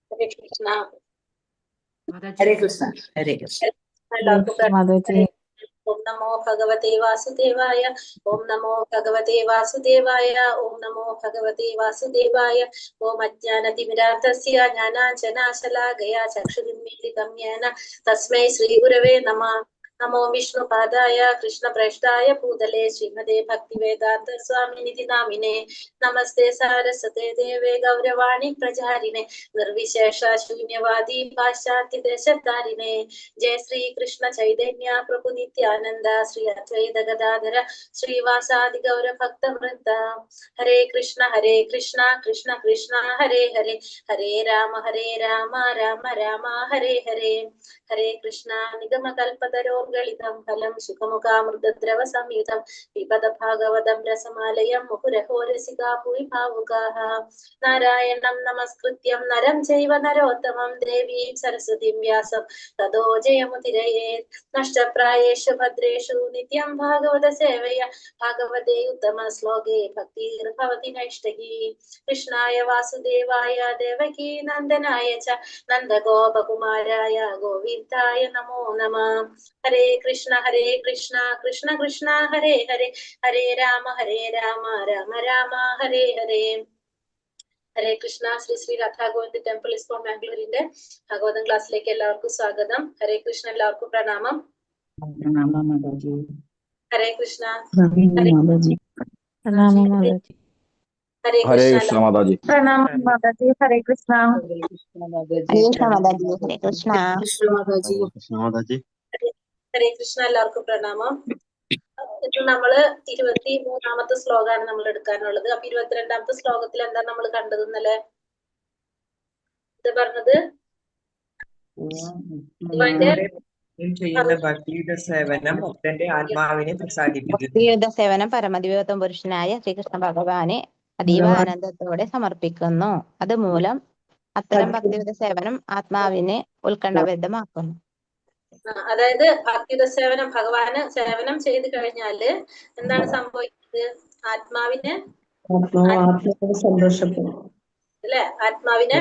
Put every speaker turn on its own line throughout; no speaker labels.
Hare Krishna.
Hare Krishna. Hare Krishna.
Om Namo Bhagavate Vasudevaya. Om Namo Bhagavate Vasudevaya. Om Namo Bhagavate Vasudevaya. Om Ajnanatimirandasya Jnananjanashalakaya Chakshudinmilitam Yena Tasmai Shri Gurave Namah. नमो विष्णुपादाय कृष्णप्रेष्ठाय भूतले श्रीमते भक्तिवेदांत स्वामिनिधि नामिने नमस्ते सारस्वते देवे गौरवाणी प्रचारिणे निर्विशेष शून्यवादी पाश्चात्य देशधारिणे जय श्री कृष्ण चैतन्य प्रभु नित्यानंद श्री अद्वैत गदाधर श्रीवासादि गौर भक्त वृंद हरे कृष्ण कृष्ण कृष्ण हरे हरे हरे राम राम राम हरे हरे हरे कृष्ण निगम कल्पतरोर्गलितं फलं सुखमुखामृतद्रव संयुतं पिबत भागवतं रसमालयं मुहुरहो रसिका भूरि भावुकाः नारायणं नमस्कृत्यं नरं चैव नरोत्तमं देवीं सरस्वतीं व्यासं ततो जयमुदीरयेत् नष्टप्रायेषु भद्रेषु नित्यं भागवत सेवया भागवते उत्तम श्लोके भक्तिर्भवति नैष्ठिकी कृष्णाय वासुदेवाय देवकी नन्दनाय च नन्दगोपकुमाराय गोविन्दाय नमो नमः हरे कृष्ण कृष्ण कृष्ण हरे हरे हरे राम राम राम हरे हरे ഹരേ കൃഷ്ണ. ശ്രീ ശ്രീ രാധാഗോവിന്ദ് ടെമ്പിൾ ഇസ്കോൺ ബാംഗ്ലൂരിന്റെ ഭാഗവതം ക്ലാസ്സിലേക്ക് എല്ലാവർക്കും സ്വാഗതം. ഹരേ കൃഷ്ണ. എല്ലാവർക്കും പ്രണാമം. ഹരേ കൃഷ്ണ.
ഹരേ കൃഷ്ണ മാതാജി.
പ്രണാമം മാതാജി. ഹരേ കൃഷ്ണ.
ഹരേ കൃഷ്ണ. എല്ലാവർക്കും പ്രണാമം. ഇന്ന് നമ്മള് 23-ാമത്തെ ശ്ലോകമാണ് നമ്മൾ എടുക്കാനുള്ളത്. അപ്പൊ 22-ാമത്തെ ശ്ലോകത്തിൽ എന്താ നമ്മൾ കണ്ടത് ഇന്നലെ? ഇത് പറഞ്ഞത്
സേവനം പരമദിവ്യോത്തമ പുരുഷനായ ശ്രീകൃഷ്ണ ഭഗവാനെ അതീവ ആനന്ദത്തോടെ സമർപ്പിക്കുന്നു. അതുമൂലം അത്തരം ഭക്തിയുത സേവനം ആത്മാവിനെ ഉത്കണ്ഠബദ്ധമാക്കുന്നു.
അതായത് ഭക്തിയുത സേവനം, ഭഗവാന് സേവനം ചെയ്ത് കഴിഞ്ഞാല് എന്താണ് സംഭവിക്കുന്നത്? ആത്മാവിന്
സന്തോഷപ്പെടും
അല്ലെ? ആത്മാവിന്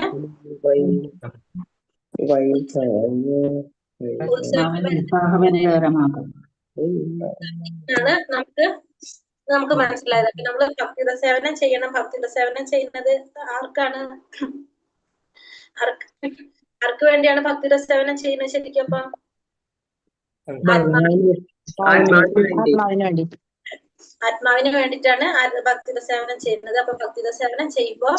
നമുക്ക് മനസ്സിലായത്. അപ്പൊ നമ്മള് ഭക്തിയുത സേവനം ചെയ്യണം. ഭക്തിയുത സേവനം ചെയ്യുന്നത് ആർക്കാണ്? ആർക്ക് വേണ്ടിയാണ് ഭക്തിയുത സേവനം ചെയ്യുന്നത് ശരിക്കും? അപ്പൊ ആത്മാവിന് വേണ്ടിയിട്ടാണ് ഭക്തിയുത സേവനം ചെയ്യുന്നത്. അപ്പൊ ഭക്തിയുത സേവനം ചെയ്യുമ്പോ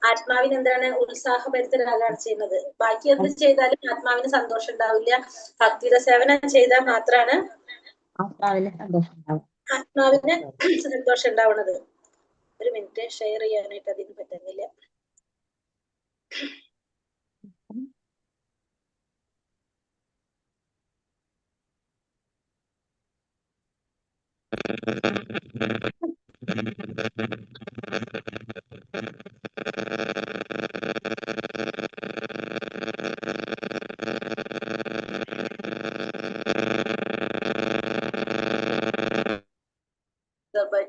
ആത്മാവിന് എന്താണ്? ഉത്സാഹഭരിതരാകാണ് ചെയ്യുന്നത്. ബാക്കി എന്ത് ചെയ്താലും ആത്മാവിന് സന്തോഷം ഉണ്ടാവില്ല. ഭക്തിയുത സേവനം ചെയ്താൽ മാത്രമാണ് ആത്മാവിന് സന്തോഷം ഉണ്ടാവുന്നത്. ഒരു മിനിറ്റ്, ഷെയർ ചെയ്യാനായിട്ട് അതിന് പറ്റുന്നില്ല.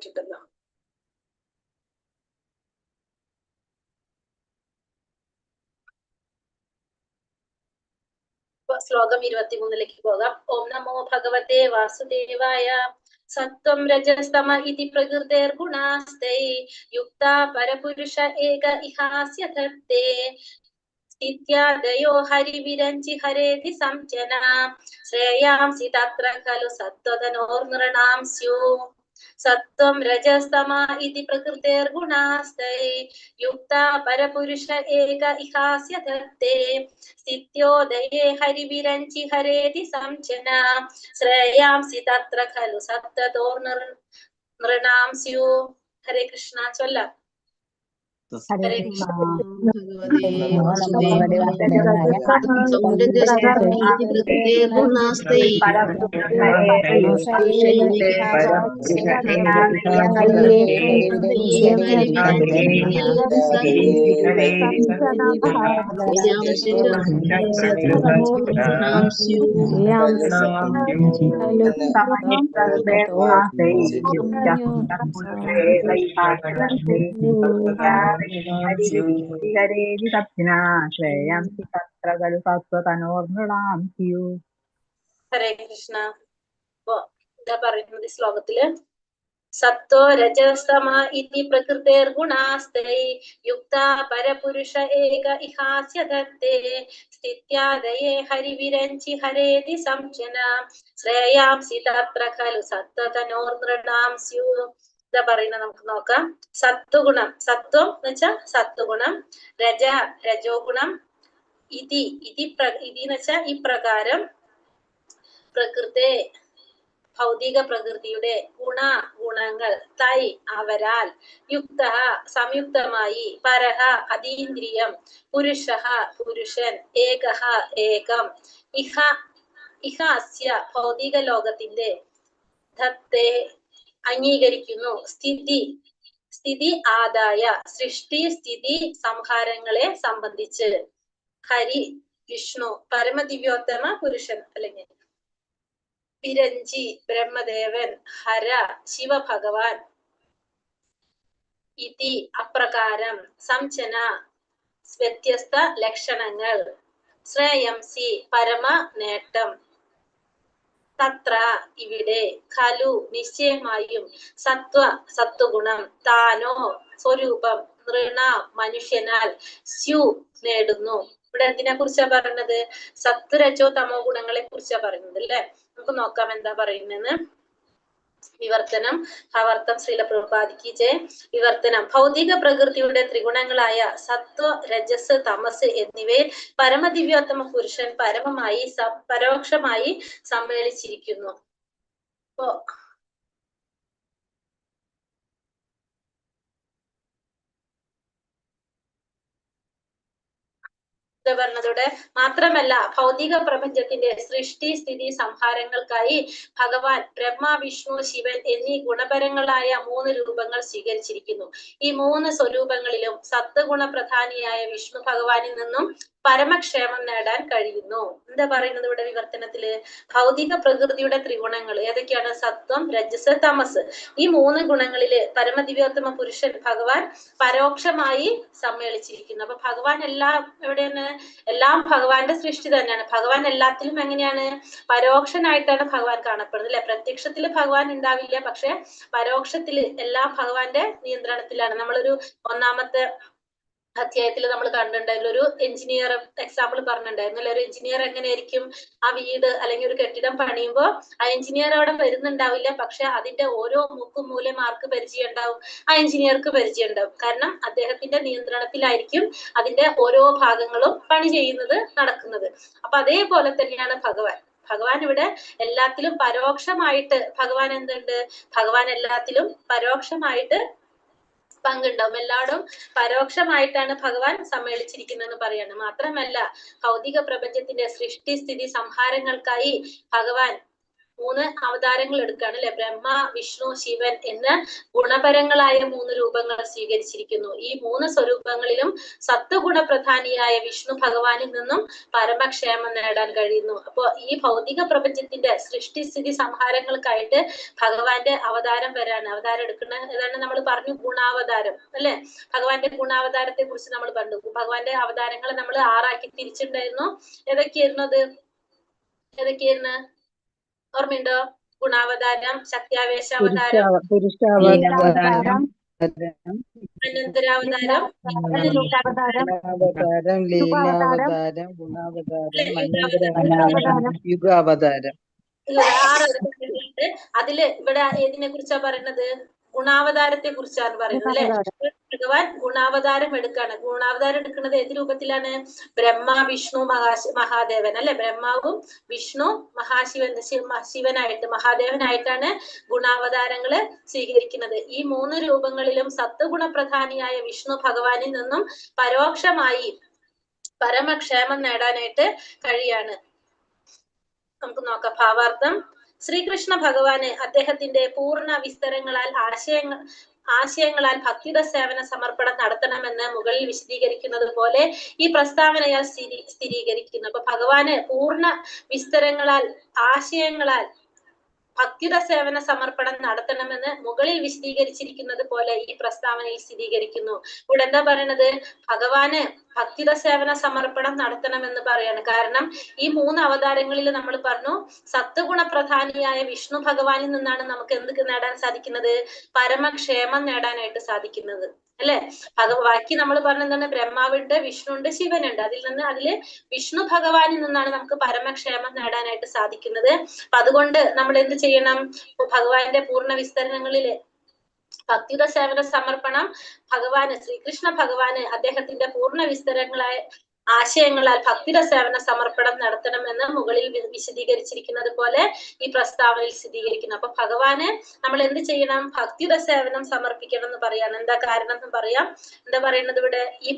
ിട്ടുണ്ടല്ലോ. ശ്ലോകം 23-ലേക്ക് പോകാം. ഓം നമോ ഭഗവതേ വാസുദേവായ. സത്വം രജസ്തമ ഇതി പ്രകൃതേർഗുണാസ്തൈ യുക്താ പരപുരുഷ ഏക ഇഹാസ്യ ധത്തേ സ്ഥിത്യാദയോ ഹരിവിരഞ്ചി ഹരേതി സംജന ശ്രേയാംസി തത്ര ഖലു സത്വതനോർനൃണാം സ്യുഃ സത്വം രജസ്തമ ഇതി പ്രകൃതേർഗുണാസ്തൈ യുക്താ പരപുരുഷ ഏക ഇഹാസ്യ ധത്തേ സ്ഥിത്യോദയേ ഹരിവിരഞ്ചി ഹരേതി സംജന ശ്രേയാംസി തത്ര ഖലു സത്വതോർനൃണാം സ്യുഃ. ഹരേ കൃഷ്ണ. ചൊല്ലാം. ഹരേ കൃഷ്ണ.
ഹരേതി തപ്നാശ്രേയാംസി തത്ര ഖലു സത്വതനോർനൃണാം സ്യു.
ഹരേ കൃഷ്ണ. അപ്പൊ എന്താ പറയുന്നത് ഈ ശ്ലോകത്തില്? സത്വോ രജസ്തമ ഇതി പ്രകൃതേർഗുണാസ്തൈ യുക്താ പരപുരുഷ ഏക ഇഹാസ്യ ദത്തേ സ്ഥിത്യാദയേ ഹരിവിരഞ്ചി ഹരേതി സംജന ശ്രേയാംസി തത്ര ഖലു സത്വതനോർനൃണാം സ്യു. എന്താ പറയുന്നത് നമുക്ക് നോക്കാം. സത്വഗുണം, സത്വം എന്ന് വെച്ചാൽ സത്വഗുണം, രജ രജോ ഗുണം, ഇതി എന്ന് വെച്ചാൽ ഈ പ്രകാരം, പ്രകൃതേ ഭൗതിക പ്രകൃതിയുടെ ഗുണങ്ങൾ, തൈ അവരാൽ, യുക്ത സംയുക്തമായി, പരഹ അതീന്ദ്രിയം, പുരുഷ പുരുഷൻ, ഏകഹ ഏകം, ഇഹാസ്യ ഭൗതിക ലോകത്തിന്റെ, ധത്തെ അംഗീകരിക്കുന്നു, സ്ഥിതി ആദായ സൃഷ്ടി സ്ഥിതി സംഹാരങ്ങളെ സംബന്ധിച്ച്, ഹരി വിഷ്ണു പരമദിവ്യോത്തമ പുരുഷൻ അല്ലെങ്കിൽ വിരഞ്ചി ബ്രഹ്മദേവൻ, ഹര ശിവഭഗവാൻ, ഇതി അപ്രകാരം, സംചന വ്യത്യസ്ത ലക്ഷണങ്ങൾ, ശ്രേയംസി പരമ നേട്ടം, തത്ര ഇവിടെ, ഖലു നിശ്ചയമായും, സത്വഗുണം, താനോ സ്വരൂപം, നൃണ മനുഷ്യനാൽ, സ്യു നേടുന്നു. ഇവിടെ എന്തിനെ കുറിച്ചാ പറയുന്നത്? സത്വരജോ തമോ ഗുണങ്ങളെ കുറിച്ചാ പറയുന്നത് അല്ലെ. നമുക്ക് നോക്കാം എന്താ പറയുന്നതെന്ന്. വിവർത്തനം. ഭവർത്തം ശ്രീല പ്രഭുപാദിക്ക് ജയ. വിവർത്തനം. ഭൗതിക പ്രകൃതിയുടെ ത്രിഗുണങ്ങളായ സത്വ രജസ് തമസ് എന്നിവയിൽ പരമദിവ്യോത്തമ പുരുഷൻ പരമമായി പരോക്ഷമായി സമ്മേളിച്ചിരിക്കുന്നു. അപ്പോ പറഞ്ഞതോടെ മാത്രമല്ല, ഭൗതിക പ്രപഞ്ചത്തിന്റെ സൃഷ്ടി സ്ഥിതി സംഹാരങ്ങൾക്കായി ഭഗവാൻ ബ്രഹ്മ വിഷ്ണു ശിവൻ എന്നീ ഗുണപരങ്ങളായ 3 രൂപങ്ങൾ സ്വീകരിച്ചിരിക്കുന്നു. ഈ 3 സ്വരൂപങ്ങളിലും സത്വഗുണ പ്രധാനിയായ വിഷ്ണു ഭഗവാനിൽ നിന്നും പരമക്ഷേമം നേടാൻ കഴിയുന്നു. എന്താ പറയുന്നത് ഇവിടെ വിവർത്തനത്തില്? ഭൗതിക പ്രകൃതിയുടെ ത്രിഗുണങ്ങൾ ഏതൊക്കെയാണ്? സത്വം രജസ് തമസ്. ഈ 3 ഗുണങ്ങളില് പരമദിവ്യോത്തമ പുരുഷൻ ഭഗവാൻ പരോക്ഷമായി സമ്മേളിച്ചിരിക്കുന്നു. അപ്പൊ ഭഗവാൻ എവിടെയാണ്? എല്ലാം ഭഗവാന്റെ സൃഷ്ടി തന്നെയാണ്. ഭഗവാൻ എല്ലാത്തിലും എങ്ങനെയാണ്? പരോക്ഷനായിട്ടാണ് ഭഗവാൻ കാണപ്പെടുന്നത് അല്ലെ. പ്രത്യക്ഷത്തിൽ ഭഗവാൻ ഉണ്ടാവില്ല, പക്ഷെ പരോക്ഷത്തില് എല്ലാം ഭഗവാന്റെ നിയന്ത്രണത്തിലാണ്. നമ്മളൊരു 1-ാമത്തെ അധ്യായത്തിൽ നമ്മൾ കണ്ടിട്ടുണ്ടായിരുന്നു, ഒരു എഞ്ചിനീയർ എക്സാമ്പിൾ പറഞ്ഞിട്ടുണ്ടായിരുന്നു അല്ലെ. ഒരു എഞ്ചിനീയർ എങ്ങനെയായിരിക്കും ആ വീട് അല്ലെങ്കിൽ ഒരു കെട്ടിടം പണിയുമ്പോൾ ആ എഞ്ചിനീയർ അവിടെ വരുന്നുണ്ടാവില്ല, പക്ഷെ അതിന്റെ ഓരോ മുക്കും മൂലം ആർക്ക് പരിചയം ഉണ്ടാവും? ആ എഞ്ചിനീയർക്ക് പരിചയം ഉണ്ടാവും. കാരണം അദ്ദേഹത്തിന്റെ നിയന്ത്രണത്തിലായിരിക്കും അതിന്റെ ഓരോ ഭാഗങ്ങളും പണി ചെയ്യുന്നത്, നടക്കുന്നത്. അപ്പൊ അതേപോലെ തന്നെയാണ് ഭഗവാൻ ഇവിടെ എല്ലാത്തിലും പരോക്ഷമായിട്ട് ഭഗവാൻ എന്തുണ്ട്? ഭഗവാൻ എല്ലാത്തിലും പരോക്ഷമായിട്ട് പങ്കുണ്ടാവും. എല്ലാവരും പരോക്ഷമായിട്ടാണ് ഭഗവാൻ സമ്മേളിച്ചിരിക്കുന്നതെന്ന് പറയാണ്. മാത്രമല്ല, ഭൗതിക പ്രപഞ്ചത്തിന്റെ സൃഷ്ടി സ്ഥിതി സംഹാരങ്ങൾക്കായി ഭഗവാൻ 3 അവതാരങ്ങൾ എടുക്കുകയാണ് അല്ലെ. ബ്രഹ്മ വിഷ്ണു ശിവൻ എന്ന ഗുണപരങ്ങളായ 3 രൂപങ്ങൾ സ്വീകരിച്ചിരിക്കുന്നു. ഈ 3 സ്വരൂപങ്ങളിലും സത്വഗുണ പ്രധാനിയായ വിഷ്ണു ഭഗവാനിൽ നിന്നും പരമക്ഷേമം നേടാൻ കഴിയുന്നു. അപ്പോ ഈ ഭൗതിക പ്രപഞ്ചത്തിന്റെ സൃഷ്ടി സ്ഥിതി സംഹാരങ്ങൾക്കായിട്ട് ഭഗവാന്റെ അവതാരം അവതാരം എടുക്കുന്ന ഏതാണ്? നമ്മൾ പറഞ്ഞു ഗുണാവതാരം അല്ലെ. ഭഗവാന്റെ ഗുണാവതാരത്തെ കുറിച്ച് നമ്മൾ കണ്ടു. ഭഗവാന്റെ അവതാരങ്ങൾ നമ്മൾ 6 ആക്കി തിരിച്ചിട്ടുണ്ടായിരുന്നു. ഏതൊക്കെയായിരുന്നു? ഓർമ്മയുണ്ടോ? ഗുണാവതാരം, ശക്തിയാവേശാവതാരം,
പുരുഷാവതാരം,
അനന്തരാവതാരം,
ലീലാവതാരം, ഗുണാവതാരം, യുഗാവതാരം.
6 അതില് ഇവിടെ ഏതിനെ കുറിച്ചാ പറയുന്നത്? ഗുണാവതാരത്തെ കുറിച്ചാണ് പറയുന്നത് അല്ലെ. ഭഗവാൻ ഗുണാവതാരം എടുക്കാണ്. ഗുണാവതാരം എടുക്കുന്നത് ഏത് രൂപത്തിലാണ്? ബ്രഹ്മ, വിഷ്ണു, മഹാദേവൻ അല്ലെ? ബ്രഹ്മാവും വിഷ്ണു, ശിവനായിട്ട് മഹാദേവനായിട്ടാണ് ഗുണാവതാരങ്ങള് സ്വീകരിക്കുന്നത്. ഈ 3 രൂപങ്ങളിലും സത്വഗുണപ്രധാനിയായ വിഷ്ണു ഭഗവാനിൽ നിന്നും പരോക്ഷമായി പരമക്ഷേമം നേടാനായിട്ട് കഴിയാണ്. നമുക്ക് നോക്കാം ഭാവാർത്ഥം. ശ്രീകൃഷ്ണ ഭഗവാന് അദ്ദേഹത്തിന്റെ പൂർണ്ണ വിസ്തരങ്ങളാൽ ആശയങ്ങളാൽ ഭക്തിയുടെ സേവന സമർപ്പണം നടത്തണമെന്ന് മുകളിൽ വിശദീകരിക്കുന്നത് പോലെ ഈ പ്രസ്താവനയാൽ സ്ഥിരീകരിക്കുന്നു. അപ്പൊ ഭഗവാന് പൂർണ്ണ വിസ്തരങ്ങളാൽ ആശയങ്ങളാൽ ഭക്തിയുടെ സേവന സമർപ്പണം നടത്തണമെന്ന് മുകളിൽ വിശദീകരിച്ചിരിക്കുന്നത് പോലെ ഈ പ്രസ്താവനയിൽ സ്ഥിരീകരിക്കുന്നു. ഇവിടെ എന്താ പറയണത്? ഭഗവാന് ഭക്തിയുടെ സേവന സമർപ്പണം നടത്തണമെന്ന് പറയാണ്. കാരണം ഈ 3 അവതാരങ്ങളിൽ നമ്മൾ പറഞ്ഞു സത്വഗുണപ്രധാനിയായ വിഷ്ണു ഭഗവാനിൽ നിന്നാണ് നമുക്ക് എന്ത് നേടാൻ സാധിക്കുന്നത്? പരമക്ഷേമം നേടാനായിട്ട് സാധിക്കുന്നത് അല്ലെ? ബാക്കി നമ്മൾ പറഞ്ഞെന്താണ്? ബ്രഹ്മാവുണ്ട്, വിഷ്ണുണ്ട്, ശിവനുണ്ട്. അതില് വിഷ്ണു ഭഗവാനിൽ നിന്നാണ് നമുക്ക് പരമക്ഷേമം നേടാനായിട്ട് സാധിക്കുന്നത്. അപ്പൊ അതുകൊണ്ട് നമ്മൾ എന്ത് ചെയ്യണം? ഭഗവാന്റെ പൂർണ്ണ വിസ്തരണങ്ങളില് ഭക്തിയുടെ സേവന സമർപ്പണം ഭഗവാന്, ശ്രീകൃഷ്ണ ഭഗവാന് അദ്ദേഹത്തിന്റെ പൂർണ്ണ വിസ്തരങ്ങളായ ആശയങ്ങളാൽ ഭക്തിയുടെ സേവന സമർപ്പണം നടത്തണമെന്ന് മുകളിൽ വിശദീകരിച്ചിരിക്കുന്നത് പോലെ ഈ പ്രസ്താവനയിൽ സ്ഥിരീകരിക്കുന്നു. അപ്പൊ ഭഗവാന് നമ്മൾ എന്ത് ചെയ്യണം? ഭക്തിയുടെ സേവനം സമർപ്പിക്കണം എന്ന് പറയാണ്. എന്താ കാരണം എന്ന് പറയാം. എന്താ പറയുന്നത് ഇവിടെ? ഈ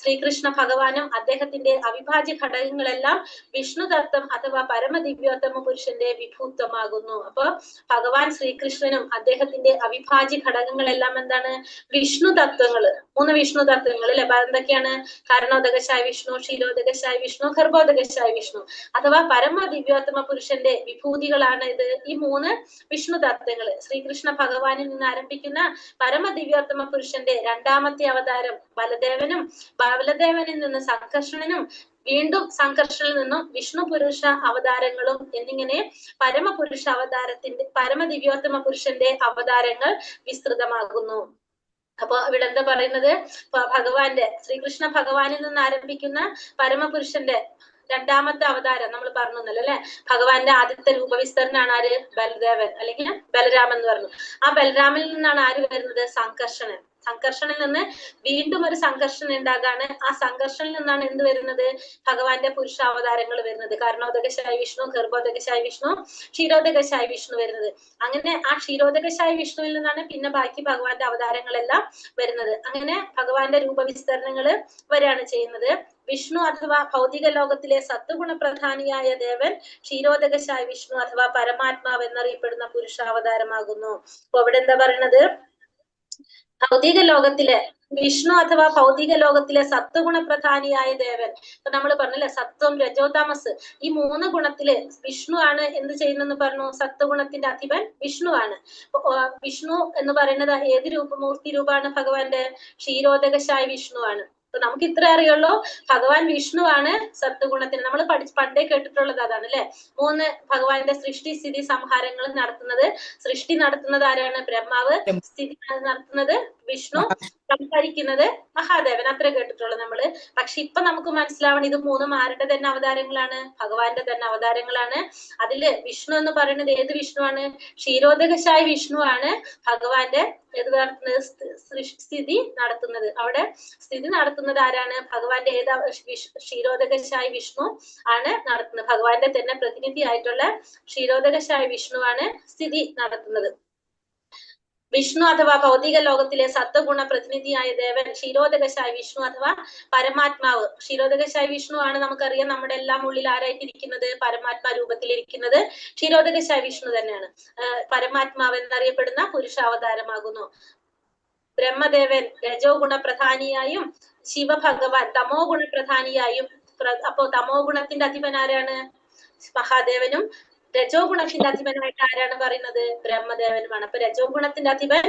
ശ്രീകൃഷ്ണ ഭഗവാനും അദ്ദേഹത്തിന്റെ അവിഭാജ്യ ഘടകങ്ങളെല്ലാം വിഷ്ണു തത്വം അഥവാ പരമദിവ്യോത്തമ പുരുഷന്റെ വിഭൂത്വമാകുന്നു. അപ്പൊ ഭഗവാൻ ശ്രീകൃഷ്ണനും അദ്ദേഹത്തിന്റെ അവിഭാജ്യ ഘടകങ്ങളെല്ലാം എന്താണ്? വിഷ്ണു തത്വങ്ങള്. 3 വിഷ്ണു തത്വങ്ങൾ അല്ലെ? എന്തൊക്കെയാണ്? കാരണോദകശായ വിഷ്ണു, ക്ഷീരോദകശായ വിഷ്ണു, ഗർഭോദകശായ വിഷ്ണു അഥവാ പരമ ദിവ്യോത്തമ പുരുഷന്റെ വിഭൂതികളാണ് ഇത്. ഈ 3 വിഷ്ണു തത്വങ്ങള് ശ്രീകൃഷ്ണ ഭഗവാനിൽ നിന്ന് ആരംഭിക്കുന്ന പരമ ദിവ്യോത്തമ പുരുഷന്റെ 2ാമത്തെ അവതാരം ബലദേവനിൽ നിന്ന് സംകർഷണനും വീണ്ടും സംകർഷനിൽ നിന്നും വിഷ്ണു പുരുഷ അവതാരങ്ങളും എന്നിങ്ങനെ പരമ ദിവ്യോത്തമ പുരുഷന്റെ അവതാരങ്ങൾ വിസ്തൃതമാകുന്നു. അപ്പൊ ഇവിടെ എന്താ പറയുന്നത്? ശ്രീകൃഷ്ണ ഭഗവാനിൽ നിന്ന് ആരംഭിക്കുന്ന പരമപുരുഷന്റെ 2ാമത്തെ അവതാരം നമ്മൾ പറഞ്ഞല്ലോ അല്ലെ? ഭഗവാന്റെ ആദ്യത്തെ രൂപവിസ്തരണമാണ് ആര്? ബലദേവൻ അല്ലെങ്കിൽ ബലരാമൻ എന്ന് പറഞ്ഞു. ആ ബലരാമനിൽ നിന്നാണ് ആര് വരുന്നത്? സംകർഷണൻ. സംകർഷണിൽ നിന്ന് വീണ്ടും ഒരു സംഘർഷണം ഉണ്ടാകാണ്. ആ സംഘർഷണിൽ നിന്നാണ് എന്ത് വരുന്നത്? ഭഗവാന്റെ പുരുഷാവതാരങ്ങൾ വരുന്നത്. കാരണോദകശായ വിഷ്ണു, ഗർഭോദകശായ വിഷ്ണു, ക്ഷീരോദകശായ വിഷ്ണു വരുന്നത്. അങ്ങനെ ആ ക്ഷീരോദകശായ വിഷ്ണുവിൽ നിന്നാണ് പിന്നെ ബാക്കി ഭഗവാന്റെ അവതാരങ്ങളെല്ലാം വരുന്നത്. അങ്ങനെ ഭഗവാന്റെ രൂപവിസ്തരണങ്ങള് വരികയാണ് ചെയ്യുന്നത്. വിഷ്ണു അഥവാ ഭൗതിക ലോകത്തിലെ സത്വഗുണപ്രധാനിയായ ദേവൻ ക്ഷീരോദകശായ വിഷ്ണു അഥവാ പരമാത്മാവ് എന്നറിയപ്പെടുന്ന പുരുഷാവതാരമാകുന്നു. അപ്പൊ അവിടെ എന്താ പറയുന്നത്? ഭൗതിക ലോകത്തിലെ വിഷ്ണു അഥവാ ഭൗതിക ലോകത്തിലെ സത്വഗുണപ്രധാനിയായ ദേവൻ. ഇപ്പൊ നമ്മൾ പറഞ്ഞല്ലേ സത്വം, രജോ, തമസ്, ഈ 3 ഗുണത്തില് വിഷ്ണു ആണ് എന്ത് ചെയ്യുന്നെന്ന് പറഞ്ഞു? സത്വഗുണത്തിന്റെ അധിപൻ വിഷ്ണു ആണ്. വിഷ്ണു എന്ന് പറയുന്നത് ഏത് മൂർത്തി രൂപമാണ്? ഭഗവാന്റെ ക്ഷീരോദകശായ വിഷ്ണു ആണ്. അപ്പൊ നമുക്ക് ഇത്ര അറിയുള്ളൂ, ഭഗവാൻ വിഷ്ണു ആണ് സത്വഗുണത്തിന്. നമ്മൾ പണ്ടേ കേട്ടിട്ടുള്ളത് അതാണ് അല്ലെ? 3 ഭഗവാന്റെ സൃഷ്ടി, സ്ഥിതി, സംഹാരങ്ങൾ നടത്തുന്നത്. സൃഷ്ടി നടത്തുന്നത് ആരാണ്? ബ്രഹ്മാവ്. സ്ഥിതി നടത്തുന്നത് വിഷ്ണു. സംഹരിക്കുന്നത് മഹാദേവൻ. അത്ര കേട്ടിട്ടുള്ളൂ നമ്മള്. പക്ഷെ ഇപ്പൊ നമുക്ക് മനസ്സിലാവണം ഇത് 3 ആരുടെ തന്നെ അവതാരങ്ങളാണ്? ഭഗവാന്റെ തന്നെ അവതാരങ്ങളാണ്. അതില് വിഷ്ണു എന്ന് പറയുന്നത് ഏത് വിഷ്ണു ആണ്? ക്ഷീരോദകശായ വിഷ്ണു ആണ് ഭഗവാന്റെ സ്ഥിതി നടത്തുന്നത്. അവിടെ സ്ഥിതി നടത്തുന്നത് ആരാണ്? ഭഗവാന്റെ ക്ഷീരോദകശായ വിഷ്ണു ആണ് നടത്തുന്നത്. ഭഗവാന്റെ തന്നെ പ്രതിനിധി ആയിട്ടുള്ള ക്ഷീരോദകശായ വിഷ്ണു ആണ് സ്ഥിതി നടത്തുന്നത്. വിഷ്ണു അഥവാ ഭൗതിക ലോകത്തിലെ സത്വഗുണ പ്രതിനിധിയായ ദേവൻ ക്ഷീരോദകശായ വിഷ്ണു അഥവാ പരമാത്മാവ്. ക്ഷീരോദകശായ വിഷ്ണു ആണ് നമുക്കറിയാം നമ്മുടെ എല്ലാം ഉള്ളിൽ ആരായിട്ടിരിക്കുന്നത്? പരമാത്മാ രൂപത്തിലിരിക്കുന്നത് ക്ഷീരോദകശായ വിഷ്ണു തന്നെയാണ്. പരമാത്മാവ് എന്നറിയപ്പെടുന്ന പുരുഷാവതാരമാകുന്നു. ബ്രഹ്മദേവൻ രജോ ഗുണപ്രധാനിയായും ശിവഭഗവാൻ തമോ ഗുണപ്രധാനിയായും. അപ്പോ തമോ ഗുണത്തിന്റെ അധിപൻ ആരാണ്? മഹാദേവനും. രജോ ഗുണത്തിന്റെ അധിപനായിട്ട് ആരാണ് പറയുന്നത്? ബ്രഹ്മദേവനുമാണ്. അപ്പൊ രജോ ഗുണത്തിന്റെ അധിപൻ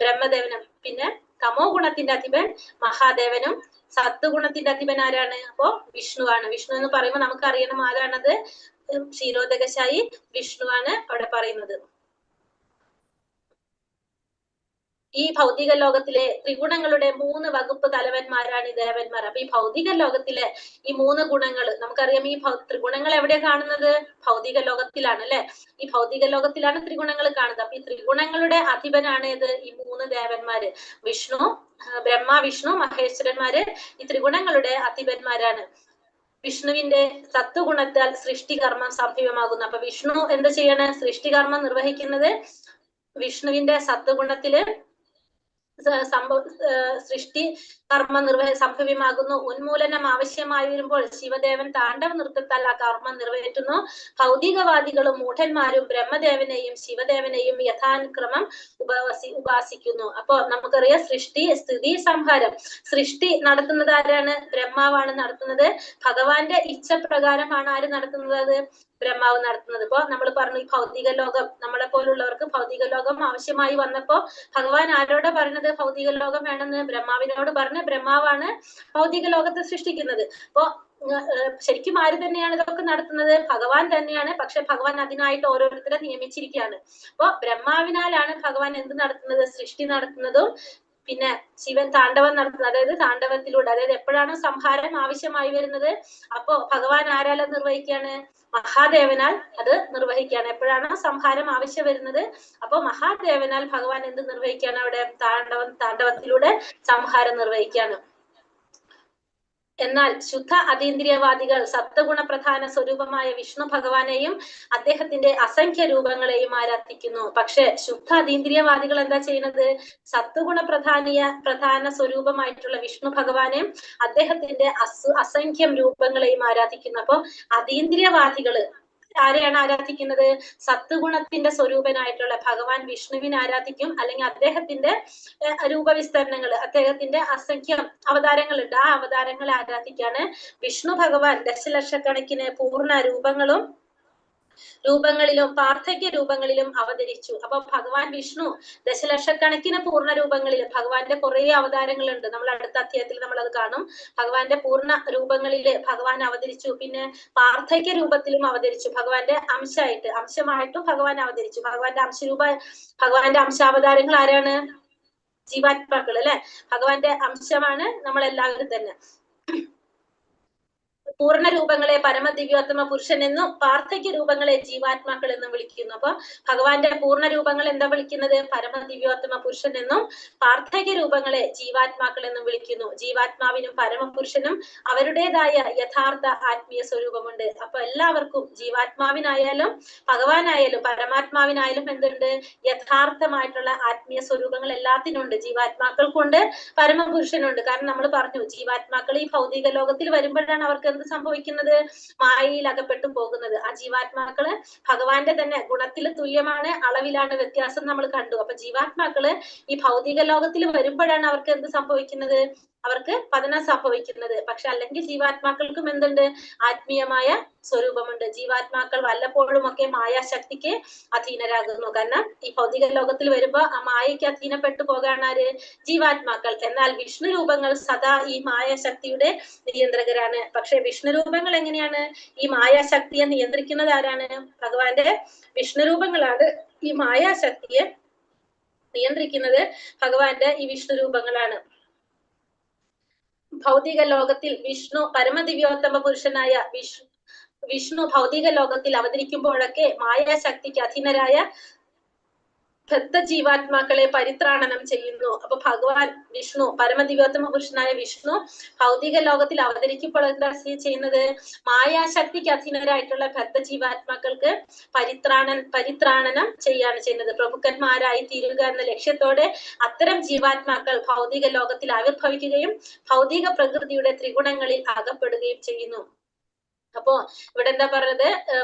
ബ്രഹ്മദേവനും, പിന്നെ തമോ ഗുണത്തിന്റെ അധിപൻ മഹാദേവനും, സത്വഗുണത്തിന്റെ അധിപൻ ആരാണ്? അപ്പോ വിഷ്ണുവാണ്. വിഷ്ണു എന്ന് പറയുമ്പോൾ നമുക്ക് അറിയണം ആരാണത്? ക്ഷീരോദകശായി വിഷ്ണുവാണ് അവിടെ പറയുന്നത്. ഈ ഭൗതിക ലോകത്തിലെ ത്രിഗുണങ്ങളുടെ 3 വകുപ്പ് തലവന്മാരാണ് ഈ ദേവന്മാർ. അപ്പൊ ഈ ഭൗതിക ലോകത്തിലെ ഈ 3 ഗുണങ്ങൾ നമുക്കറിയാം. ഈ ത്രിഗുണങ്ങൾ എവിടെയാ കാണുന്നത്? ഭൗതിക ലോകത്തിലാണ് അല്ലെ. ഈ ഭൗതിക ലോകത്തിലാണ് ത്രിഗുണങ്ങൾ കാണുന്നത്. അപ്പൊ ഈ ത്രിഗുണങ്ങളുടെ അധിപനാണ് ഇത് ഈ 3 ദേവന്മാര്. വിഷ്ണു, ബ്രഹ്മ, വിഷ്ണു, മഹേശ്വരന്മാര് ഈ ത്രിഗുണങ്ങളുടെ അധിപന്മാരാണ്. വിഷ്ണുവിന്റെ സത്വഗുണത്താൽ സൃഷ്ടികർമ്മം സംഭവ്യമാകുന്നു. അപ്പൊ വിഷ്ണു എന്ത് ചെയ്യണം? സൃഷ്ടികർമ്മം നിർവഹിക്കുന്നത് വിഷ്ണുവിന്റെ സത്വഗുണത്തില് സൃഷ്ടി കർമ്മ സംഭവ്യമാകുന്നു. ഉന്മൂലനം ആവശ്യമായി വരുമ്പോൾ ശിവദേവൻ താണ്ഡവ നൃത്തത്താൽ ആ കർമ്മം നിറവേറ്റുന്നു. ഭൗതികവാദികളും മൂഢന്മാരും ബ്രഹ്മദേവനെയും ശിവദേവനെയും യഥാനുക്രമം ഉപാസിക്കുന്നു. അപ്പൊ നമുക്കറിയാം സൃഷ്ടി, സ്ഥിതി, സംഹാരം. സൃഷ്ടി നടത്തുന്നത് ആരാണ്? ബ്രഹ്മാവാണ് നടത്തുന്നത്. ഭഗവാന്റെ ഇച്ഛപ്രകാരമാണ് ആര് നടത്തുന്നത്? അത് ബ്രഹ്മാവ് നടത്തുന്നത്. ഇപ്പൊ നമ്മൾ പറഞ്ഞു ഈ ഭൗതിക ലോകം, നമ്മളെ പോലുള്ളവർക്ക് ഭൗതിക ലോകം ആവശ്യമായി വന്നപ്പോ ഭഗവാൻ ആരോടെ പറഞ്ഞത് ഭൗതിക ലോകം വേണമെന്ന്? ബ്രഹ്മാവിനോട് പറഞ്ഞ് ബ്രഹ്മാവാണ് ഭൗതിക ലോകത്തെ സൃഷ്ടിക്കുന്നത്. അപ്പൊ ശരിക്കും ആര് തന്നെയാണ് ഇതൊക്കെ നടത്തുന്നത്? ഭഗവാൻ തന്നെയാണ്. പക്ഷെ ഭഗവാൻ അതിനായിട്ട് ഓരോരുത്തരെ നിയമിച്ചിരിക്കുകയാണ്. അപ്പൊ ബ്രഹ്മാവിനാലാണ് ഭഗവാൻ എന്ത് നടത്തുന്നത്? സൃഷ്ടി നടത്തുന്നതും പിന്നെ ശിവൻ താണ്ഡവം നടത്തുന്നത്. അതായത് താണ്ഡവത്തിലൂടെ, അതായത് എപ്പോഴാണ് സംഹാരം ആവശ്യമായി വരുന്നത് അപ്പോ ഭഗവാൻ ആരാല നിർവഹിക്കാണ്? മഹാദേവനാൽ അത് നിർവഹിക്കുകയാണ്. എപ്പോഴാണ് സംഹാരം ആവശ്യം വരുന്നത് അപ്പൊ മഹാദേവനാൽ ഭഗവാൻ എന്ത് നിർവഹിക്കുകയാണ്? അവിടെ താണ്ഡവത്തിലൂടെ സംഹാരം നിർവഹിക്കുകയാണ്. എന്നാൽ ശുദ്ധ അതീന്ദ്രിയവാദികൾ സത്വഗുണ പ്രധാന സ്വരൂപമായ വിഷ്ണു ഭഗവാനെയും അദ്ദേഹത്തിന്റെ അസംഖ്യ രൂപങ്ങളെയും ആരാധിക്കുന്നു. പക്ഷെ ശുദ്ധ അതീന്ദ്രിയവാദികൾ എന്താ ചെയ്യുന്നത്? സത്വഗുണ പ്രധാന സ്വരൂപമായിട്ടുള്ള വിഷ്ണു ഭഗവാനെയും അദ്ദേഹത്തിന്റെ അസംഖ്യം രൂപങ്ങളെയും ആരാധിക്കുന്നു. അപ്പൊ അതീന്ദ്രിയവാദികള് ആരെയാണ് ആരാധിക്കുന്നത്? സത്വഗുണത്തിന്റെ സ്വരൂപനായിട്ടുള്ള ഭഗവാൻ വിഷ്ണുവിനെ ആരാധിക്കും. അല്ലെങ്കിൽ അദ്ദേഹത്തിന്റെ രൂപവിസ്തരണങ്ങൾ, അദ്ദേഹത്തിന്റെ അസംഖ്യം അവതാരങ്ങളുണ്ട്, ആ അവതാരങ്ങളെ ആരാധിക്കാണ്. വിഷ്ണു ഭഗവാൻ ദശലക്ഷക്കണക്കിന് പൂർണ്ണ രൂപങ്ങളിലും പാർത്ഥക്യ രൂപങ്ങളിലും അവതരിച്ചു. അപ്പൊ ഭഗവാൻ വിഷ്ണു ദശലക്ഷക്കണക്കിന് പൂർണ്ണ രൂപങ്ങളിലും, ഭഗവാന്റെ കുറെ അവതാരങ്ങളുണ്ട്, നമ്മൾ അടുത്ത അധ്യായത്തിൽ നമ്മൾ അത് കാണും. ഭഗവാന്റെ പൂർണ്ണ രൂപങ്ങളില് ഭഗവാൻ അവതരിച്ചു. പിന്നെ പാർത്ഥക്യ രൂപത്തിലും അവതരിച്ചു. ഭഗവാന്റെ അംശമായിട്ടും ഭഗവാൻ അവതരിച്ചു. ഭഗവാന്റെ അംശാവതാരങ്ങൾ ആരാണ്? ജീവാത്മാക്കൾ അല്ലെ. ഭഗവാന്റെ അംശമാണ് നമ്മളെല്ലാവരും തന്നെ. പൂർണ്ണ രൂപങ്ങളെ പരമദിവ്യോത്തമ പുരുഷൻ എന്നും പാർത്ഥക്യ രൂപങ്ങളെ ജീവാത്മാക്കൾ എന്നും വിളിക്കുന്നു. അപ്പൊ ഭഗവാന്റെ പൂർണ്ണ രൂപങ്ങൾ എന്താ വിളിക്കുന്നത്? പരമദിവ്യോത്തമ പുരുഷൻ എന്നും പാർത്ഥക്യ രൂപങ്ങളെ ജീവാത്മാക്കൾ എന്നും വിളിക്കുന്നു. ജീവാത്മാവിനും പരമപുരുഷനും അവരുടേതായ യഥാർത്ഥ ആത്മീയ സ്വരൂപമുണ്ട്. അപ്പൊ എല്ലാവർക്കും, ജീവാത്മാവിനായാലും ഭഗവാനായാലും പരമാത്മാവിനായാലും എന്തുണ്ട്? യഥാർത്ഥമായിട്ടുള്ള ആത്മീയ സ്വരൂപങ്ങൾ എല്ലാത്തിനും ഉണ്ട്. ജീവാത്മാക്കൾക്കുണ്ട്, പരമപുരുഷനുണ്ട്. കാരണം നമ്മൾ പറഞ്ഞു, ജീവാത്മാക്കൾ ഈ ഭൗതിക ലോകത്തിൽ വരുമ്പോഴാണ് അവർക്ക് എന്ത് സംഭവിക്കുന്നത്? മായയിൽ അകപ്പെട്ടു പോകുന്നത്. ആ ജീവാത്മാക്കള് ഭഗവാന്റെ തന്നെ ഗുണത്തിൽ തുല്യമാണ്, അളവിലാണ് വ്യത്യാസം നമ്മൾ കണ്ടു. അപ്പൊ ജീവാത്മാക്കള് ഈ ഭൗതിക ലോകത്തിൽ വരുമ്പോഴാണ് അവർക്ക് എന്ത് സംഭവിക്കുന്നത്? അവർക്ക് പതനം സംഭവിക്കുന്നത്. പക്ഷെ അല്ലെങ്കിൽ ജീവാത്മാക്കൾക്കും എന്തുണ്ട്? ആത്മീയമായ സ്വരൂപമുണ്ട്. ജീവാത്മാക്കൾ വല്ലപ്പോഴും ഒക്കെ മായാശക്തിക്ക് അധീനരാകുന്നു. കാരണം ഈ ഭൗതിക ലോകത്തിൽ വരുമ്പോ ആ മായയ്ക്ക് അധീനപ്പെട്ടു പോകാണ് ആര്? ജീവാത്മാക്കൾ. എന്നാൽ വിഷ്ണു രൂപങ്ങൾ സദാ ഈ മായാശക്തിയുടെ നിയന്ത്രകരാണ്. പക്ഷെ വിഷ്ണു രൂപങ്ങൾ എങ്ങനെയാണ് ഈ മായാശക്തിയെ നിയന്ത്രിക്കുന്നത്? ആരാണ്? ഭഗവാന്റെ വിഷ്ണു രൂപങ്ങളാണ് ഈ മായാശക്തിയെ നിയന്ത്രിക്കുന്നത്. ഭഗവാന്റെ ഈ വിഷ്ണു രൂപങ്ങളാണ്. ഭൗതിക ലോകത്തിൽ വിഷ്ണു പരമദിവ്യോത്തമ പുരുഷനായ വിഷ്ണു ഭൗതിക ലോകത്തിൽ അവതരിക്കുമ്പോഴൊക്കെ മായാശക്തിക്ക് അധീനരായ ജീവാത്മാക്കളെ പരിത്രാണനം ചെയ്യുന്നു. അപ്പൊ ഭഗവാൻ വിഷ്ണു, പരമദിവ്യോത്തമ പുരുഷനായ വിഷ്ണു ഭൗതിക ലോകത്തിൽ അവതരിക്കുമ്പോൾ എന്താ ചെയ്യുന്നത്? മായാശക്തിക്ക് അധീനരായിട്ടുള്ള ജീവാത്മാക്കൾക്ക് പരിത്രാണനം ചെയ്യാണ് ചെയ്യുന്നത്. പ്രഭുക്കന്മാരായി തീരുക എന്ന ലക്ഷ്യത്തോടെ അത്തരം ജീവാത്മാക്കൾ ഭൗതിക ലോകത്തിൽ ആവിർഭവിക്കുകയും ഭൗതിക പ്രകൃതിയുടെ ത്രിഗുണങ്ങളിൽ അകപ്പെടുകയും ചെയ്യുന്നു. അപ്പോ ഇവിടെ എന്താ പറഞ്ഞത്?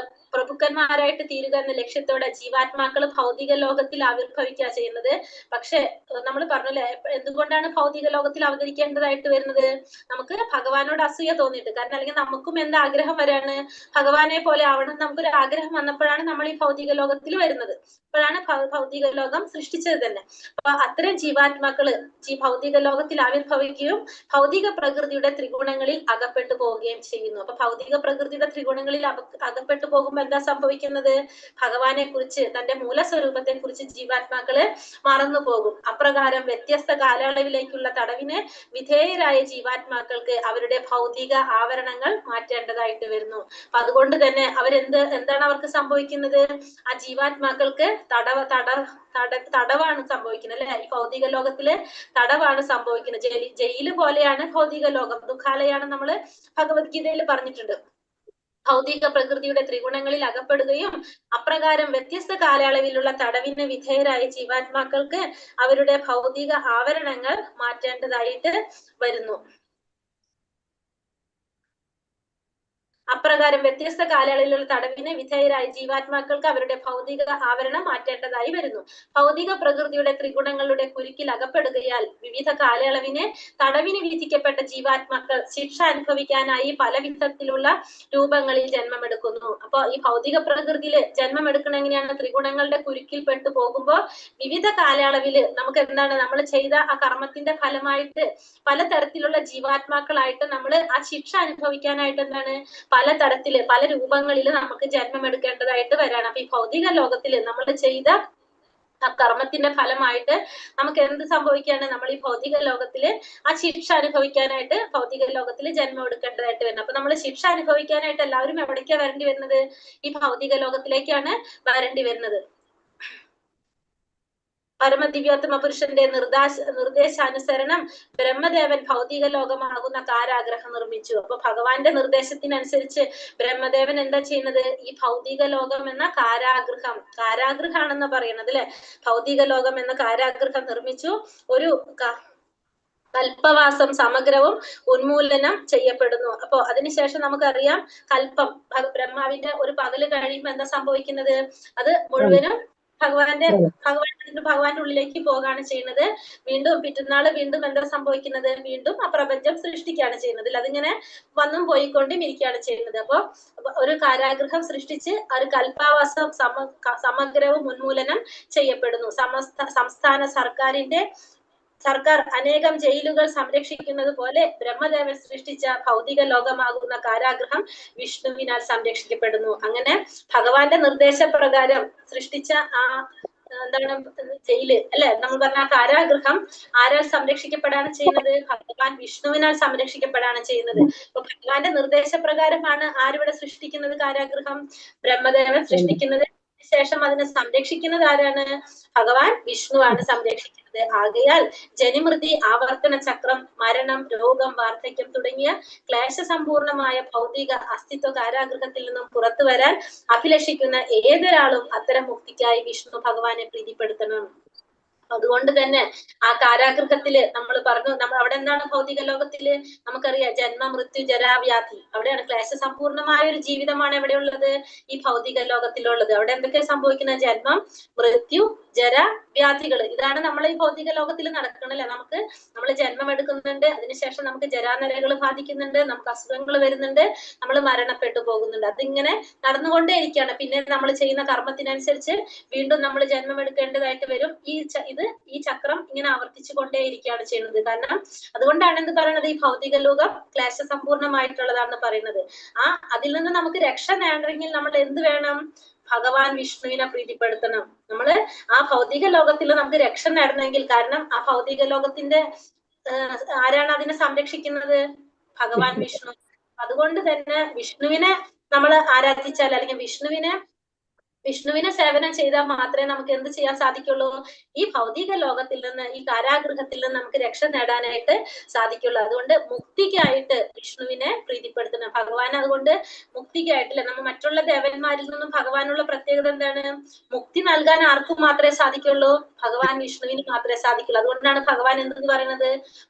പ്രഭുക്കന്മാരായിട്ട് തീരുക എന്ന ലക്ഷ്യത്തോടെ ജീവാത്മാക്കൾ ഭൗതിക ലോകത്തിൽ ആവിർഭവിക്കുക ചെയ്യുന്നത്. പക്ഷെ നമ്മൾ പറഞ്ഞല്ലേ, എന്തുകൊണ്ടാണ് ഭൗതിക ലോകത്തിൽ അവതരിക്കേണ്ടതായിട്ട് വരുന്നത്? നമുക്ക് ഭഗവാനോട് അസൂയ തോന്നിയിട്ട്. കാരണം അല്ലെങ്കിൽ നമുക്കും എന്താ ആഗ്രഹം വരാണ്? ഭഗവാനെ പോലെ ആവണം നമുക്കൊരു ആഗ്രഹം വന്നപ്പോഴാണ് നമ്മൾ ഈ ഭൗതിക ലോകത്തിൽ വരുന്നത്. അപ്പോഴാണ് ഭൗതിക ലോകം സൃഷ്ടിച്ചത് തന്നെ. അപ്പൊ അത്തരം ജീവാത്മാക്കള് ഭൗതിക ലോകത്തിൽ ആവിർഭവിക്കുകയും ഭൗതിക പ്രകൃതിയുടെ ത്രിഗുണങ്ങളിൽ അകപ്പെട്ടു പോവുകയും ചെയ്യുന്നു. അപ്പൊ ഭൗതിക പ്രകൃതിയുടെ ത്രിഗുണങ്ങളിൽ അകപ്പെട്ടു പോകുമ്പോൾ എന്താ സംഭവിക്കുന്നത്? ഭഗവാനെ കുറിച്ച്, തന്റെ മൂലസ്വരൂപത്തെ കുറിച്ച് ജീവാത്മാക്കള് മറന്നു പോകും. അപ്രകാരം വ്യത്യസ്ത കാലയളവിലേക്കുള്ള തടവിന് വിധേയരായ ജീവാത്മാക്കൾക്ക് അവരുടെ ഭൗതിക ആവരണങ്ങൾ മാറ്റേണ്ടതായിട്ട് വരുന്നു. അപ്പൊ അതുകൊണ്ട് തന്നെ എന്താണ് അവർക്ക് സംഭവിക്കുന്നത്? ആ ജീവാത്മാക്കൾക്ക് തടവാണ് സംഭവിക്കുന്നത് അല്ലെ? ഈ ഭൗതിക ലോകത്തില് തടവാണ് സംഭവിക്കുന്നത്. ജയില് പോലെയാണ് ഭൗതിക ലോകം. ദുഃഖാലയാണ് നമ്മള് ഭഗവത്ഗീതയിൽ പറഞ്ഞിട്ടുണ്ട്. ഭൗതിക പ്രകൃതിയുടെ ത്രിഗുണങ്ങളിൽ അകപ്പെടുകയും അപ്രകാരം വ്യത്യസ്ത കാലയളവിലുള്ള തടവിന് വിധേയരായ ജീവാത്മാക്കൾക്ക് അവരുടെ ഭൗതിക ആവരണങ്ങൾ മാറ്റേണ്ടതായിട്ട് വരുന്നു. അപ്രകാരം വ്യത്യസ്ത കാലയളവിലുള്ള തടവിന് വിധേയരായ ജീവാത്മാക്കൾക്ക് അവരുടെ ഭൗതിക ആവരണം മാറ്റേണ്ടതായി വരുന്നു. ഭൗതിക പ്രകൃതിയുടെ ത്രിഗുണങ്ങളുടെ കുരുക്കിൽ അകപ്പെടുകയാൽ വിവിധ കാലയളവിന് തടവിന് വിധിക്കപ്പെട്ട ജീവാത്മാക്കൾ ശിക്ഷ അനുഭവിക്കാനായി പല വിധത്തിലുള്ള രൂപങ്ങളിൽ ജന്മമെടുക്കുന്നു. അപ്പൊ ഈ ഭൗതിക പ്രകൃതിയിൽ ജന്മമെടുക്കണ എങ്ങനെയാണ്? ത്രിഗുണങ്ങളുടെ കുരുക്കിൽ പെട്ടു പോകുമ്പോൾ വിവിധ കാലയളവില് നമുക്ക് എന്താണ്, നമ്മൾ ചെയ്ത ആ കർമ്മത്തിന്റെ ഫലമായിട്ട് പലതരത്തിലുള്ള ജീവാത്മാക്കളായിട്ട് നമ്മൾ ആ ശിക്ഷ അനുഭവിക്കാനായിട്ട് എന്താണ്, പലതരത്തില് പല രൂപങ്ങളിൽ നമുക്ക് ജന്മമെടുക്കേണ്ടതായിട്ട് വരാണ്. അപ്പൊ ഈ ഭൗതിക ലോകത്തില് നമ്മൾ ചെയ്ത ആ കർമ്മത്തിന്റെ ഫലമായിട്ട് നമുക്ക് എന്ത് സംഭവിക്കുകയാണ്? നമ്മൾ ഈ ഭൗതിക ലോകത്തില് ആ ശിക്ഷ അനുഭവിക്കാനായിട്ട് ഭൗതിക ലോകത്തില് ജന്മം എടുക്കേണ്ടതായിട്ട് വരുന്നത്. അപ്പൊ നമ്മൾ ശിക്ഷ അനുഭവിക്കാനായിട്ട് എല്ലാവരും എവിടേക്കാണ് വരേണ്ടി വരുന്നത്? ഈ ഭൗതിക ലോകത്തിലേക്കാണ് വരേണ്ടി വരുന്നത്. പരമദിവ്യോത്തമ പുരുഷന്റെ നിർദ്ദേശാനുസരണം ബ്രഹ്മദേവൻ ഭൗതിക ലോകമാകുന്ന കാരാഗ്രഹം നിർമ്മിച്ചു. അപ്പൊ ഭഗവാന്റെ നിർദ്ദേശത്തിനനുസരിച്ച് ബ്രഹ്മദേവൻ എന്താ ചെയ്യുന്നത്? ഈ ഭൗതിക ലോകം എന്ന കാരാഗ്രഹാണെന്ന് പറയുന്നത് അല്ലെ, ഭൗതിക ലോകം എന്ന കാരാഗ്രഹം നിർമ്മിച്ചു. ഒരു കൽപ്പവാസം സമഗ്രവും ഉന്മൂലനം ചെയ്യപ്പെടുന്നു. അപ്പൊ അതിനുശേഷം നമുക്കറിയാം, കൽപ്പം ബ്രഹ്മാവിന്റെ ഒരു പകല് കഴിയുമ്പോൾ എന്താ സംഭവിക്കുന്നത്? അത് മുഴുവനും ഭഗവാന്റെ ഉള്ളിലേക്ക് പോകാണ് ചെയ്യുന്നത്. വീണ്ടും പിറ്റന്നാള് വീണ്ടും എന്താ സംഭവിക്കുന്നത്? വീണ്ടും ആ പ്രപഞ്ചം സൃഷ്ടിക്കുകയാണ് ചെയ്യുന്നത്. അതിങ്ങനെ വന്നും പോയിക്കൊണ്ടും ഇരിക്കുകയാണ് ചെയ്യുന്നത്. അപ്പൊ ഒരു കാരാഗ്രഹം സൃഷ്ടിച്ച് ഒരു കൽപ്പാവാസം സമഗ്രവും ഉന്മൂലനം ചെയ്യപ്പെടുന്നു. സംസ്ഥാന സർക്കാർ അനേകം ജയിലുകൾ സംരക്ഷിക്കുന്നത് പോലെ ബ്രഹ്മദേവൻ സൃഷ്ടിച്ച ഭൗതിക ലോകമാകുന്ന കാരാഗ്രഹം വിഷ്ണുവിനാൽ സംരക്ഷിക്കപ്പെടുന്നു. അങ്ങനെ ഭഗവാന്റെ നിർദ്ദേശപ്രകാരം സൃഷ്ടിച്ച ആ ജയില് അല്ലെ, നമ്മൾ പറഞ്ഞ കാരാഗ്രഹം ആരാൽ സംരക്ഷിക്കപ്പെടാണ് ചെയ്യുന്നത്? ഭഗവാൻ വിഷ്ണുവിനാൽ സംരക്ഷിക്കപ്പെടാണ് ചെയ്യുന്നത്. അപ്പൊ ഭഗവാന്റെ നിർദ്ദേശപ്രകാരമാണ് ആരിവിടെ സൃഷ്ടിക്കുന്നത്? കാരാഗ്രഹം ബ്രഹ്മദേവൻ സൃഷ്ടിക്കുന്നത്. ശേഷം അതിനെ സംരക്ഷിക്കുന്നത് ആരാണ്? ഭഗവാൻ വിഷ്ണുവാണ് സംരക്ഷിക്കുന്നത്. ആകയാൽ ജനിമൃതി, ആവർത്തന ചക്രം, മരണം, രോഗം, വാർദ്ധക്യം തുടങ്ങിയ ക്ലേശസമ്പൂർണമായ ഭൗതിക അസ്തിത്വ കാരാഗ്രഹത്തിൽ നിന്നും പുറത്തു വരാൻ അഭിലഷിക്കുന്ന ഏതൊരാളും അത്തരം മുക്തിക്കായി വിഷ്ണു ഭഗവാനെ പ്രീതിപ്പെടുത്തണം. അതുകൊണ്ട് തന്നെ ആ കാരാഗ്രഹത്തില് നമ്മൾ പറഞ്ഞു, നമ്മൾ അവിടെ എന്താണ്? ഭൗതിക ലോകത്തില് നമുക്കറിയാം ജന്മ, മൃത്യു, ജരാവ്യാധി. അവിടെയാണ് ക്ലേശസമ്പൂർണമായ ഒരു ജീവിതമാണ് എവിടെയുള്ളത്? ഈ ഭൗതിക ലോകത്തിലുള്ളത്. അവിടെ എന്തൊക്കെ സംഭവിക്കുന്നത്? ജന്മം, മൃത്യു, ജര, വ്യാധികൾ. ഇതാണ് നമ്മൾ ഈ ഭൗതിക ലോകത്തിൽ നടക്കണല്ലേ. നമ്മൾ ജന്മം എടുക്കുന്നുണ്ട്, അതിനുശേഷം നമുക്ക് ജരാനരകൾ ബാധിക്കുന്നുണ്ട്, നമുക്ക് അസുഖങ്ങൾ വരുന്നുണ്ട്, നമ്മൾ മരണപ്പെട്ടു പോകുന്നുണ്ട്. അതിങ്ങനെ നടന്നുകൊണ്ടേ ഇരിക്കുകയാണ്. പിന്നെ നമ്മൾ ചെയ്യുന്ന കർമ്മത്തിനനുസരിച്ച് വീണ്ടും നമ്മൾ ജന്മം എടുക്കേണ്ടതായിട്ട് വരും. ഈ ചക്രം ഇങ്ങനെ ആവർത്തിച്ചു കൊണ്ടേ ഇരിക്കുകയാണ് ചെയ്യുന്നത്. കാരണം അതുകൊണ്ടാണ് എന്ത് പറയുന്നത്? ഈ ഭൗതിക ലോകം ക്ലേശസമ്പൂർണമായിട്ടുള്ളതാണെന്ന് പറയുന്നത്. അതിൽ നിന്ന് നമുക്ക് രക്ഷ നേടണമെങ്കിൽ നമ്മൾ എന്ത് വേണം? ഭഗവാൻ വിഷ്ണുവിനെ പ്രീതിപ്പെടുത്തണം. നമ്മള് ആ ഭൗതിക ലോകത്തിൽ നമുക്ക് രക്ഷ നേടണമെങ്കിൽ, കാരണം ആ ഭൗതിക ലോകത്തിന്റെ ആരാണ് അതിനെ സംരക്ഷിക്കുന്നത്? ഭഗവാൻ വിഷ്ണു. അതുകൊണ്ട് തന്നെ വിഷ്ണുവിനെ നമ്മൾ ആരാധിച്ചാൽ, അല്ലെങ്കിൽ വിഷ്ണുവിനെ സേവനം ചെയ്താൽ മാത്രമേ നമുക്ക് എന്ത് ചെയ്യാൻ സാധിക്കുള്ളൂ? ഈ ഭൗതിക ലോകത്തിൽ നിന്ന്, ഈ കാരാഗ്രഹത്തിൽ നിന്ന് നമുക്ക് രക്ഷ നേടാനായിട്ട് സാധിക്കുള്ളൂ. അതുകൊണ്ട് മുക്തിക്കായിട്ട് വിഷ്ണുവിനെ പ്രീതിപ്പെടുത്തണം. ഭഗവാൻ അതുകൊണ്ട് മുക്തിക്കായിട്ടില്ല, നമ്മൾ മറ്റുള്ള ദേവന്മാരിൽ നിന്നും ഭഗവാനുള്ള പ്രത്യേകത എന്താണ്? മുക്തി നൽകാൻ ആർക്കും മാത്രമേ സാധിക്കുള്ളൂ? ഭഗവാൻ വിഷ്ണുവിന് മാത്രമേ സാധിക്കുള്ളൂ. അതുകൊണ്ടാണ് ഭഗവാൻ എന്തെന്ന് പറയുന്നത്?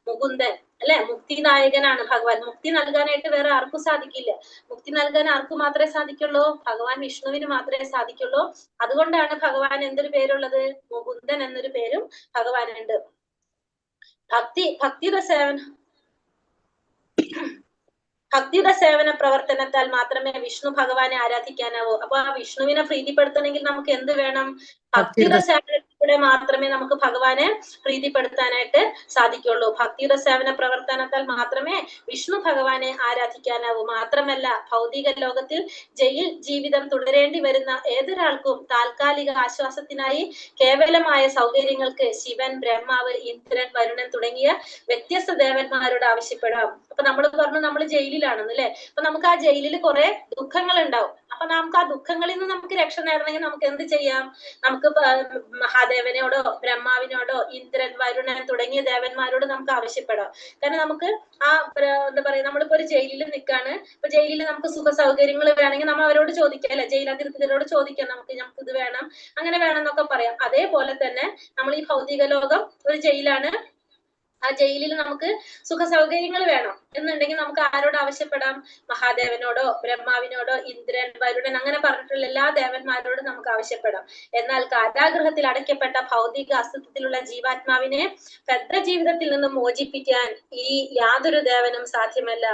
മുകുന്ദൻ അല്ലെ, മുക്തിനായകനാണ് ഭഗവാൻ. മുക്തി നൽകാനായിട്ട് വേറെ ആർക്കും സാധിക്കില്ല. മുക്തി നൽകാൻ ആർക്കും മാത്രമേ സാധിക്കുള്ളൂ? ഭഗവാൻ വിഷ്ണുവിന് മാത്രമേ സാധിക്കുള്ളൂ. അതുകൊണ്ടാണ് ഭഗവാൻ എന്തൊരു പേരുള്ളത്? മുകുന്ദൻ എന്നൊരു പേരും ഭഗവാനുണ്ട്. ഭക്തിയുടെ സേവന പ്രവർത്തനത്താൽ മാത്രമേ വിഷ്ണു ഭഗവാനെ ആരാധിക്കാനാവൂ. അപ്പൊ ആ വിഷ്ണുവിനെ പ്രീതിപ്പെടുത്തണമെങ്കിൽ നമുക്ക് എന്ത് വേണം? ഭക്തിയുടെ സേവനത്തിലൂടെ ഭക്തിയിലൂടെ മാത്രമേ നമുക്ക് ഭഗവാനെ പ്രീതിപ്പെടുത്താനായിട്ട് സാധിക്കുള്ളൂ. ഭക്തിയുടെ സേവന പ്രവർത്തനത്താൽ മാത്രമേ വിഷ്ണു ഭഗവാനെ ആരാധിക്കാനാവൂ. മാത്രമല്ല ഭൗതിക ലോകത്തിൽ ജയിൽ ജീവിതം തുടരേണ്ടി വരുന്ന ഏതൊരാൾക്കും താൽക്കാലിക ആശ്വാസത്തിനായി കേവലമായ സൗകര്യങ്ങൾക്ക് ശിവൻ, ബ്രഹ്മാവ്, ഇന്ദ്രൻ, വരുണൻ തുടങ്ങിയ വ്യത്യസ്ത ദേവന്മാരോട് ആവശ്യപ്പെടാം. അപ്പൊ നമ്മൾ പറഞ്ഞു നമ്മൾ ജയിലിലാണെന്ന് അല്ലെ. അപ്പൊ നമുക്ക് ആ ജയിലിൽ കുറെ ദുഃഖങ്ങൾ ഉണ്ടാവും. അപ്പൊ നമുക്ക് ആ ദുഃഖങ്ങളിൽ നിന്ന് നമുക്ക് രക്ഷ നേടണമെങ്കിൽ നമുക്ക് എന്ത് ചെയ്യാം? നമുക്ക് മഹാദേവനോടോ ബ്രഹ്മാവിനോടോ ഇന്ദ്രൻ, വരുണൻ തുടങ്ങിയ ദേവന്മാരോട് നമുക്ക് ആവശ്യപ്പെടാം. കാരണം നമുക്ക് ആ എന്താ പറയാ, നമ്മളിപ്പോ ഒരു ജയിലിൽ നിൽക്കാണ്. ഇപ്പൊ ജയിലിൽ നമുക്ക് സുഖ സൗകര്യങ്ങൾ വേണമെങ്കിൽ നമ്മൾ അവരോട് ചോദിക്കാം അല്ലെ, ജയിലധികൃതരോട് ചോദിക്കാം, നമുക്ക് ഇത് വേണം അങ്ങനെ വേണം എന്നൊക്കെ പറയാം. അതേപോലെ തന്നെ നമ്മൾ ഈ ഭൗതിക ലോകം ഒരു ജയിലാണ്. ആ ജയിലിൽ നമുക്ക് സുഖ സൗകര്യങ്ങൾ വേണം എന്നുണ്ടെങ്കിൽ നമുക്ക് ആരോട് ആവശ്യപ്പെടാം? മഹാദേവനോടോ ബ്രഹ്മാവിനോടോ ഇന്ദ്രൻ, വരുണൻ അങ്ങനെ പറഞ്ഞിട്ടുള്ള എല്ലാ ദേവന്മാരോടും നമുക്ക് ആവശ്യപ്പെടാം. എന്നാൽ കാരാഗൃഹത്തിൽ അടയ്ക്കപ്പെട്ട ഭൗതിക അസ്തിത്വത്തിലുള്ള ജീവാത്മാവിനെ ഭദ്ര ജീവിതത്തിൽ നിന്ന് മോചിപ്പിക്കാൻ ഈ യാതൊരു ദേവനും സാധ്യമല്ല.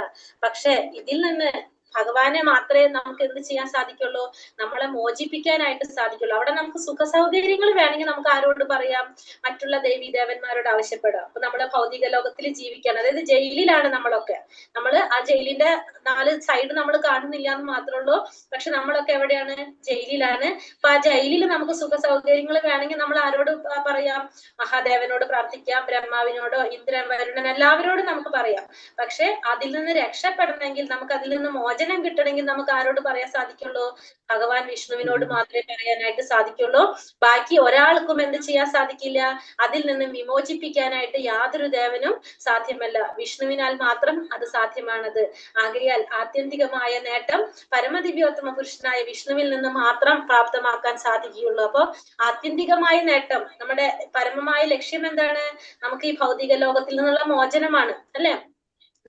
പക്ഷെ ഇതിൽ നിന്ന് ഭഗവാനെ മാത്രമേ നമുക്ക് എന്ത് ചെയ്യാൻ സാധിക്കുള്ളൂ? നമ്മളെ മോചിപ്പിക്കാനായിട്ട് സാധിക്കുള്ളൂ. അവിടെ നമുക്ക് സുഖ സൗകര്യങ്ങൾ വേണമെങ്കിൽ നമുക്ക് ആരോട് പറയാം? മറ്റുള്ള ദേവീ ദേവന്മാരോട് ആവശ്യപ്പെടാം. അപ്പൊ നമ്മളെ ഭൗതിക ലോകത്തിൽ ജീവിക്കാൻ, അതായത് ജയിലിലാണ് നമ്മളൊക്കെ. നമ്മൾ ആ ജയിലിന്റെ 4 സൈഡ് നമ്മൾ കാണുന്നില്ല എന്ന് മാത്രമേ ഉള്ളൂ. പക്ഷെ നമ്മളൊക്കെ എവിടെയാണ്? ജയിലിലാണ്. അപ്പൊ ആ ജയിലിൽ നമുക്ക് സുഖ സൗകര്യങ്ങൾ വേണമെങ്കിൽ നമ്മൾ ആരോട് പറയാം? മഹാദേവനോട് പ്രാർത്ഥിക്കാം, ബ്രഹ്മാവിനോടോ ഇന്ദ്രൻ, വരുണൻ എല്ലാവരോടും നമുക്ക് പറയാം. പക്ഷെ അതിൽ നിന്ന് രക്ഷപ്പെടണമെങ്കിൽ, നമുക്ക് അതിൽ നിന്ന് മോചനം കിട്ടണമെങ്കിൽ നമുക്ക് ആരോട് പറയാൻ സാധിക്കുള്ളൂ? ഭഗവാൻ വിഷ്ണുവിനോട് മാത്രമേ പറയാനായിട്ട് സാധിക്കുള്ളൂ. ബാക്കി ഒരാൾക്കും എന്ത് ചെയ്യാൻ സാധിക്കില്ല? അതിൽ നിന്ന് വിമോചിപ്പിക്കാനായിട്ട് യാതൊരു ദേവനും സാധ്യമല്ല. വിഷ്ണുവിനാൽ മാത്രം അത് സാധ്യമാണത്. ആകയാൽ ആത്യന്തികമായ നേട്ടം പരമദിവ്യോത്തമ പുരുഷനായ വിഷ്ണുവിൽ നിന്ന് മാത്രം പ്രാപ്തമാക്കാൻ സാധിക്കുകയുള്ളൂ. അപ്പൊ ആത്യന്തികമായ നേട്ടം, നമ്മുടെ പരമമായ ലക്ഷ്യം എന്താണ്? നമുക്ക് ഈ ഭൗതിക ലോകത്തിൽ നിന്നുള്ള മോചനമാണ് അല്ലെ.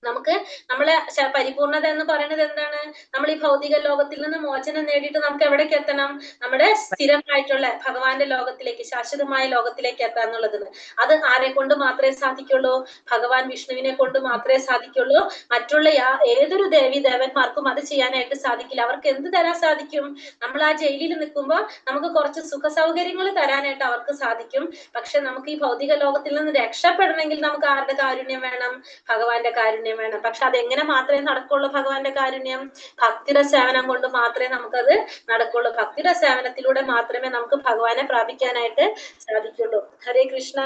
നമുക്ക് നമ്മളെ പരിപൂർണത എന്ന് പറയുന്നത് എന്താണ്? നമ്മൾ ഈ ഭൗതിക ലോകത്തിൽ നിന്ന് മോചനം നേടിയിട്ട് നമുക്ക് എവിടേക്ക് എത്തണം? നമ്മുടെ സ്ഥിരമായിട്ടുള്ള ഭഗവാന്റെ ലോകത്തിലേക്ക്, ശാശ്വതമായ ലോകത്തിലേക്ക് എത്താന്നുള്ളത്. അത് ആരെ കൊണ്ട് മാത്രമേ സാധിക്കുള്ളൂ? ഭഗവാൻ വിഷ്ണുവിനെ കൊണ്ട് മാത്രമേ സാധിക്കുള്ളൂ. മറ്റുള്ള ഏതൊരു ദേവി ദേവന്മാർക്കും അത് ചെയ്യാനായിട്ട് സാധിക്കില്ല. അവർക്ക് എന്ത് തരാൻ സാധിക്കും? നമ്മൾ ആ ജയിലിൽ നിൽക്കുമ്പോൾ നമുക്ക് കുറച്ച് സുഖ സൗകര്യങ്ങൾ തരാനായിട്ട് അവർക്ക് സാധിക്കും. പക്ഷെ നമുക്ക് ഈ ഭൗതിക ലോകത്തിൽ നിന്ന് രക്ഷപ്പെടണമെങ്കിൽ നമുക്ക് ആരുടെ കാരുണ്യം വേണം? ഭഗവാന്റെ കാരുണ്യം വേണം. പക്ഷെ അതെങ്ങനെ മാത്രമേ നടക്കുള്ളൂ? ഭഗവാന്റെ കാരുണ്യം ഭക്തിയുടെ സേവനം കൊണ്ട് മാത്രമേ നമുക്കത് നടക്കുള്ളൂ. ഭക്തിയുടെ സേവനത്തിലൂടെ മാത്രമേ നമുക്ക് ഭഗവാനെ പ്രാപിക്കാനായിട്ട് സാധിക്കുള്ളൂ. ഹരേ കൃഷ്ണ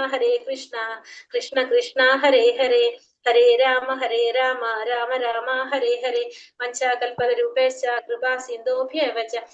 കൃഷ്ണ കൃഷ്ണ ഹരേ ഹരേ, ഹരേ രാമ രാമ രാമ ഹരേ ഹരേ. വഞ്ചാകൽപതരൂപേശ്ച കൃപാ സിന്ധുഭ്യവ ച